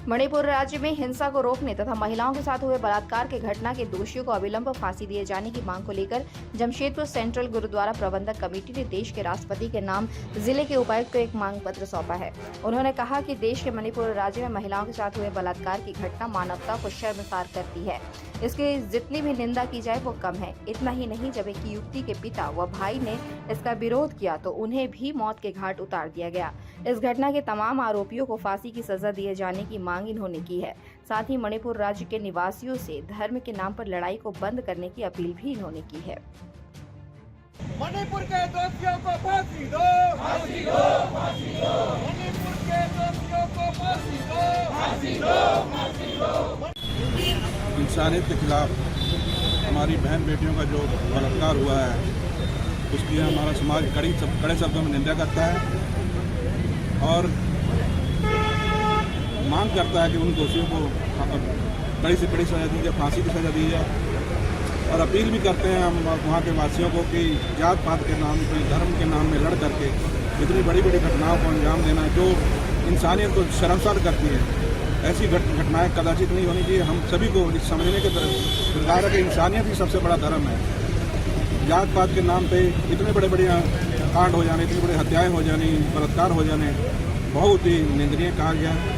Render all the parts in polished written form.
मणिपुर राज्य में हिंसा को रोकने तथा महिलाओं के साथ हुए बलात्कार की घटना के दोषियों को अविलंब फांसी दिए जाने की मांग को लेकर जमशेदपुर सेंट्रल गुरुद्वारा प्रबंधक कमेटी ने देश के राष्ट्रपति के नाम जिले के उपायुक्त को एक मांग पत्र सौंपा है। उन्होंने कहा कि देश के मणिपुर राज्य में महिलाओं के साथ हुए बलात्कार की घटना मानवता को शर्मसार करती है। इसकी जितनी भी निंदा की जाए वो कम है। इतना ही नहीं, जब एक युवती के पिता व भाई ने इसका विरोध किया तो उन्हें भी मौत के घाट उतार दिया गया। इस घटना के तमाम आरोपियों को फांसी की सजा दिए जाने की मांग इन्होंने की है। साथ ही मणिपुर राज्य के निवासियों से धर्म के नाम पर लड़ाई को बंद करने की अपील भी इन्होंने की है। मणिपुर के दोषियों को फांसी दो, फांसी दो, फांसी दो। मणिपुर के दोषियों को फांसी दो, फांसी दो, फांसी दो। इंसानियत के खिलाफ हमारी बहन बेटियों का जो बलात्कार हुआ है उसकी हमारा समाज कड़े शब्दों में निंदा करता है और मांग करता है कि उन दोषियों को कड़ी से कड़ी सजा दी जाए, फांसी की सजा दी जाए। और अपील भी करते हैं हम वहाँ के वासियों को कि जात पात के नाम पे, धर्म के नाम में लड़ करके इतनी बड़ी बड़ी घटनाओं को अंजाम देना जो इंसानियत को शर्मसार करती है, ऐसी घटनाएं कदाचित नहीं होनी चाहिए। हम सभी को इस समझने के दरकार है कि इंसानियत ही सबसे बड़ा धर्म है। जात पात के नाम पे इतने बड़े बड़े कांड हो जाने, इतनी बड़ी हत्याएं हो जानी, बलात्कार हो जाने बहुत ही निंदनीय कार्य है।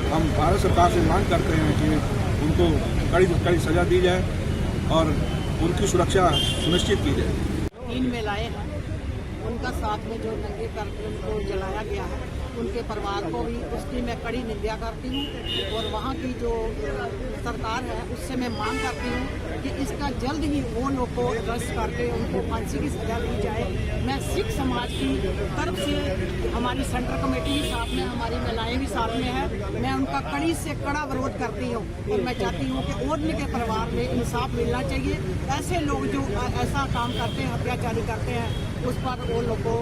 हम भारत सरकार से मांग करते हैं कि उनको कड़ी कड़ी सजा दी जाए और उनकी सुरक्षा सुनिश्चित की जाए। 3 महिलाएं हैं, उनका साथ में जो नंगे करके उनको जलाया गया है, उनके परिवार को भी उसकी मैं कड़ी निंदा करती हूँ। और वहाँ की जो सरकार है उससे मैं मांग करती हूँ कि इसका जल्द ही वो लोग को अरेस्ट करके उनको फांसी की सजा दी जाए। मैं सिख समाज की तरफ से हमारी सेंट्रल कमेटी भी साथ में, हमारी महिलाएं भी साथ में है, मैं उनका कड़ी से कड़ा विरोध करती हूँ। और मैं चाहती हूँ कि और के परिवार में इंसाफ मिलना चाहिए। ऐसे लोग जो ऐसा काम करते हैं, अत्याचारी करते हैं, उस पर वो लोग को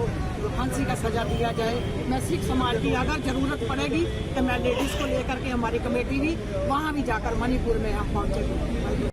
फांसी का सजा दिया जाए। मैं सिख समाज की अगर जरूरत पड़ेगी तो मैं लेडीज़ को लेकर के हमारी कमेटी भी वहाँ भी जाकर मणिपुर में हम पहुँचेंगे।